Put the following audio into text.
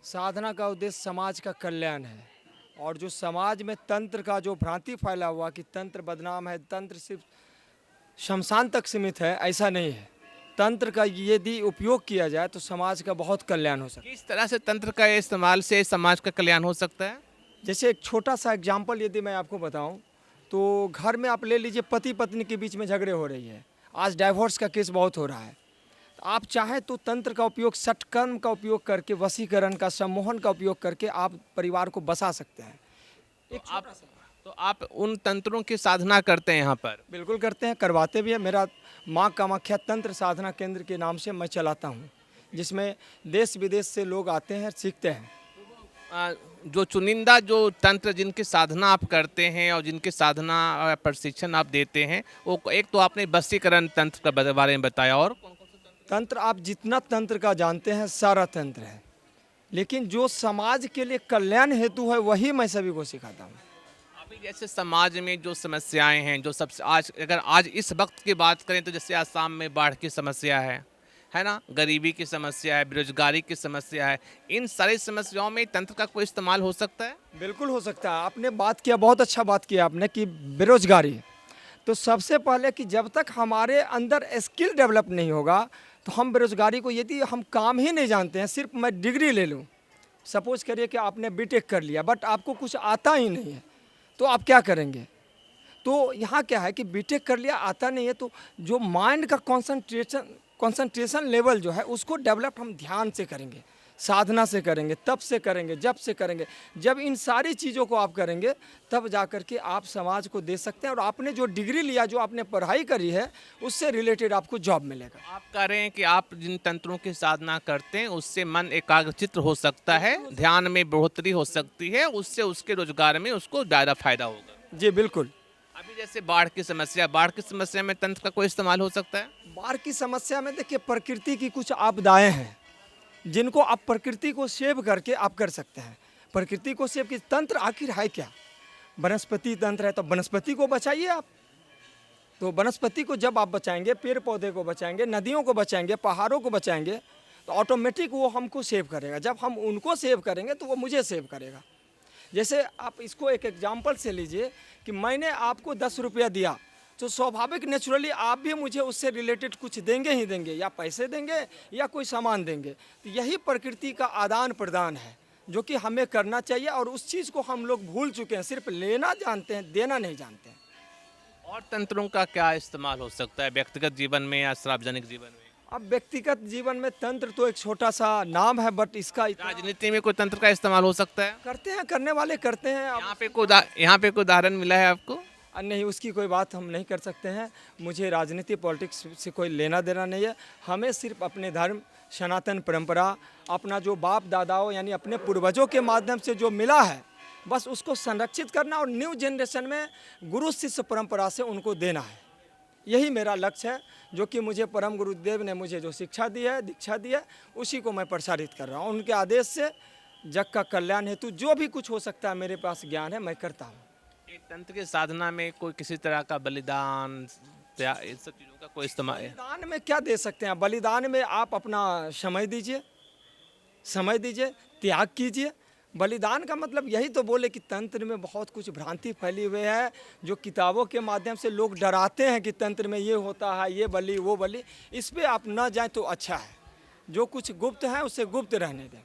साधना का उद्देश्य समाज का कल्याण है। और जो समाज में तंत्र का जो भ्रांति फैला हुआ कि तंत्र बदनाम है, तंत्र सिर्फ शमशान तक सीमित है, ऐसा नहीं है। तंत्र का यदि उपयोग किया जाए तो समाज का बहुत कल्याण हो सकता है। किस तरह से तंत्र का इस्तेमाल से समाज का कल्याण हो सकता है? जैसे एक छोटा सा एग्जाम्पल यदि मैं आपको बताऊं, तो घर में आप ले लीजिए, पति पत्नी के बीच में झगड़े हो रही है। आज डाइवोर्स का केस बहुत हो रहा है। तो आप चाहे तो तंत्र का उपयोग, षटकर्म का उपयोग करके, वशीकरण का, सम्मोहन का उपयोग करके आप परिवार को बसा सकते हैं। एक छोटा सा तो आप उन तंत्रों की साधना करते हैं यहाँ पर? बिल्कुल करते हैं, करवाते भी हैं। मेरा माँ कामाख्या तंत्र साधना केंद्र के नाम से मैं चलाता हूँ, जिसमें देश विदेश से लोग आते हैं, सीखते हैं। जो चुनिंदा जो तंत्र जिनकी साधना आप करते हैं और जिनकी साधना प्रशिक्षण आप देते हैं, वो एक तो आपने वशीकरण तंत्र का बारे में बताया, और कौन कौन से तंत्र? तंत्र आप जितना तंत्र का जानते हैं सारा तंत्र है, लेकिन जो समाज के लिए कल्याण हेतु है वही मैं सभी को सिखाता हूँ। अभी जैसे समाज में जो समस्याएं हैं, जो सबसे आज अगर आज इस वक्त की बात करें तो जैसे आसाम में बाढ़ की समस्या है ना, गरीबी की समस्या है, बेरोजगारी की समस्या है, इन सारी समस्याओं में तंत्र का कोई इस्तेमाल हो सकता है? बिल्कुल हो सकता है। आपने बात किया, बहुत अच्छा बात किया आपने कि बेरोजगारी। तो सबसे पहले कि जब तक हमारे अंदर स्किल डेवलप नहीं होगा तो हम बेरोजगारी को, यदि हम काम ही नहीं जानते हैं, सिर्फ मैं डिग्री ले लूँ, सपोज करिए कि आपने बीटेक कर लिया बट आपको कुछ आता ही नहीं है, तो आप क्या करेंगे? तो यहाँ क्या है कि बीटेक कर लिया, आता नहीं है, तो जो माइंड का कंसंट्रेशन लेवल जो है उसको डेवलप हम ध्यान से करेंगे, साधना से करेंगे, तप से करेंगे, जप से करेंगे। जब इन सारी चीज़ों को आप करेंगे तब जा कर के आप समाज को दे सकते हैं, और आपने जो डिग्री लिया, जो आपने पढ़ाई करी है, उससे रिलेटेड आपको जॉब मिलेगा। आप कह रहे हैं कि आप जिन तंत्रों की साधना करते हैं उससे मन एकाग्रचित्त हो सकता है, ध्यान में बढ़ोतरी हो सकती है, उससे उसके रोजगार में उसको ज़्यादा फायदा होगा। जी बिल्कुल। अभी जैसे बाढ़ की समस्या में तंत्र का कोई इस्तेमाल हो सकता है? बाढ़ की समस्या में देखिए, प्रकृति की कुछ आपदाएं हैं जिनको आप प्रकृति को सेव करके आप कर सकते हैं। प्रकृति को सेव की तंत्र आखिर है क्या? वनस्पति तंत्र है, तो वनस्पति को बचाइए आप। तो वनस्पति को जब आप बचाएंगे, पेड़ पौधे को बचाएंगे, नदियों को बचाएंगे, पहाड़ों को बचाएंगे, तो ऑटोमेटिक वो हमको सेव करेगा। जब हम उनको सेव करेंगे तो वो मुझे सेव करेगा। जैसे आप इसको एक एग्जाम्पल से लीजिए कि मैंने आपको 10 रुपया दिया, तो स्वाभाविक नेचुरली आप भी मुझे उससे रिलेटेड कुछ देंगे ही देंगे, या पैसे देंगे या कोई सामान देंगे। तो यही प्रकृति का आदान प्रदान है जो कि हमें करना चाहिए, और उस चीज़ को हम लोग भूल चुके हैं। सिर्फ लेना जानते हैं, देना नहीं जानते हैं। और तंत्रों का क्या इस्तेमाल हो सकता है व्यक्तिगत जीवन में या सार्वजनिक जीवन में? अब व्यक्तिगत जीवन में तंत्र तो एक छोटा सा नाम है, बट इसका राजनीति में कोई तंत्र का इस्तेमाल हो सकता है? करते हैं, करने वाले करते हैं। अब यहाँ पे कोई उदाहरण मिला है आपको? नहीं, उसकी कोई बात हम नहीं कर सकते हैं। मुझे राजनीति पॉलिटिक्स से कोई लेना देना नहीं है। हमें सिर्फ अपने धर्म, सनातन परंपरा, अपना जो बाप दादाओं यानी अपने पूर्वजों के माध्यम से जो मिला है, बस उसको संरक्षित करना और न्यू जनरेशन में गुरु शिष्य परंपरा से उनको देना है। यही मेरा लक्ष्य है, जो कि मुझे परम गुरुदेव ने मुझे जो शिक्षा दी है, दीक्षा दी है, उसी को मैं प्रसारित कर रहा हूँ। उनके आदेश से जग का कल्याण हेतु जो भी कुछ हो सकता है, मेरे पास ज्ञान है, मैं करता हूँ। एक तंत्र की साधना में कोई किसी तरह का बलिदान या इन सब चीज़ों का कोई इस्तेमाल है? बलिदान में क्या दे सकते हैं? बलिदान में आप अपना समय दीजिए, त्याग कीजिए। बलिदान का मतलब यही तो बोले कि तंत्र में बहुत कुछ भ्रांति फैली हुई है, जो किताबों के माध्यम से लोग डराते हैं कि तंत्र में ये होता है, ये बलि वो बलि। इस पे आप न जाएं तो अच्छा है। जो कुछ गुप्त है उसे गुप्त रहने दें।